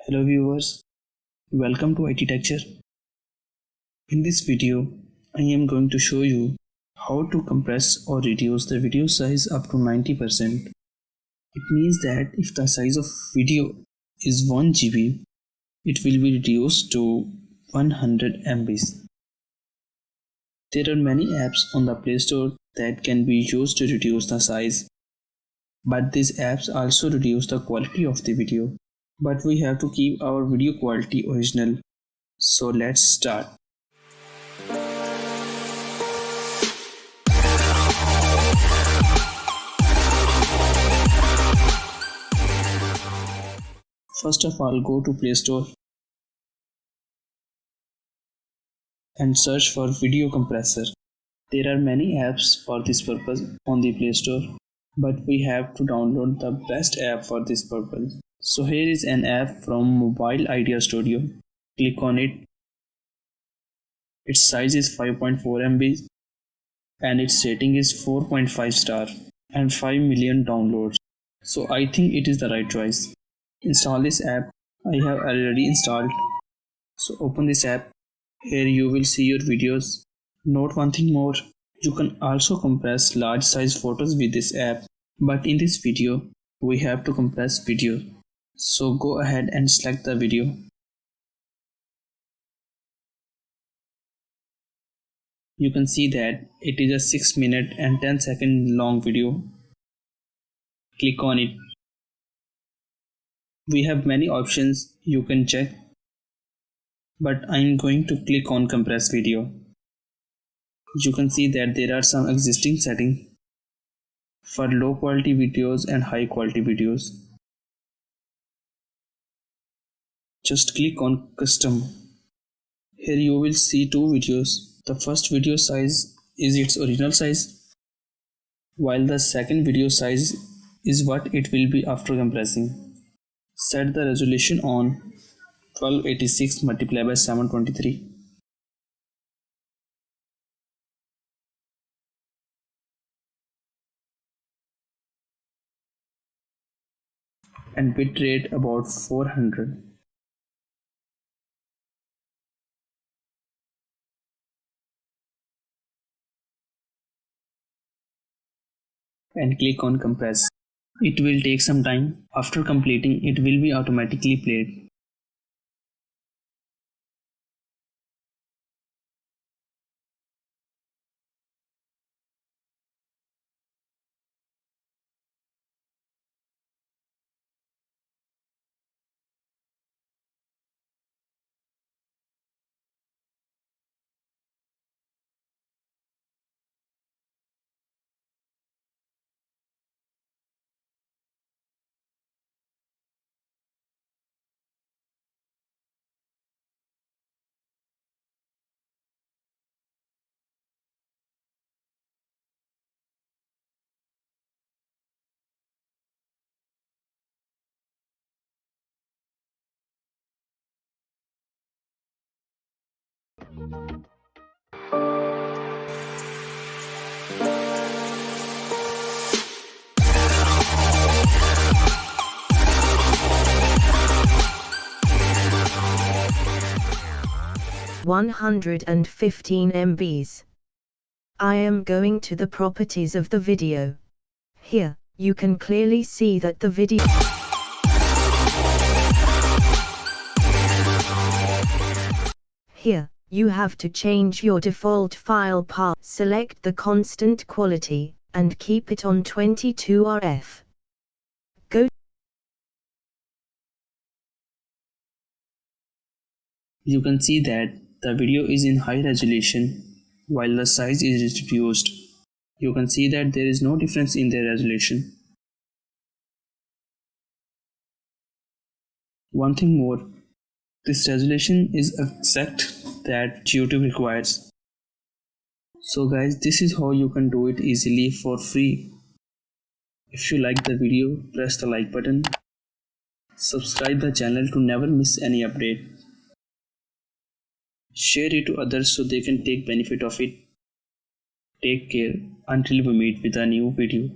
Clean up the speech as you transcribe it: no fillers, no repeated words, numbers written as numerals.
Hello viewers, welcome to IT Texture. In this video, I am going to show you how to compress or reduce the video size up to 90%. It means that if the size of video is 1 GB, it will be reduced to 100 MBs. There are many apps on the Play Store that can be used to reduce the size, but these apps also reduce the quality of the video. But we have to keep our video quality original. So let's start. First of all, go to Play Store and search for Video Compressor. There are many apps for this purpose on the Play Store, but we have to download the best app for this purpose. So here is an app from Mobile Idea Studio. Click on it. Its size is 5.4 MB and its rating is 4.5 star and 5 million downloads. So I think it is the right choice. Install this app. I have already installed. So open this app. Here you will see your videos. Note one thing more. You can also compress large size photos with this app. But in this video, we have to compress video. So go ahead and select the video. You can see that it is a 6 minute and 10-second long video. Click on it. We have many options you can check, but I'm going to click on compress video. You can see that there are some existing settings for low quality videos and high quality videos. Just click on custom. Here you will see two videos. The first video size is its original size, while the second video size is what it will be after compressing. Set the resolution on 1286 multiplied by 723. And bitrate about 400. And click on compress. It will take some time. After completing, it will be automatically played. (115 MBs). I am going to the properties of the video. Here, you can clearly see that the video Here, you have to change your default file path. Select the constant quality, and keep it on 22 RF. You can see that the video is in high resolution while the size is reduced. You can see that there is no difference in their resolution. One thing more, this resolution is exact that YouTube requires. So guys, this is how you can do it easily for free. If you like the video, press the like button. Subscribe the channel to never miss any update. Share it to others so they can take benefit of it. Take care until we meet with a new video.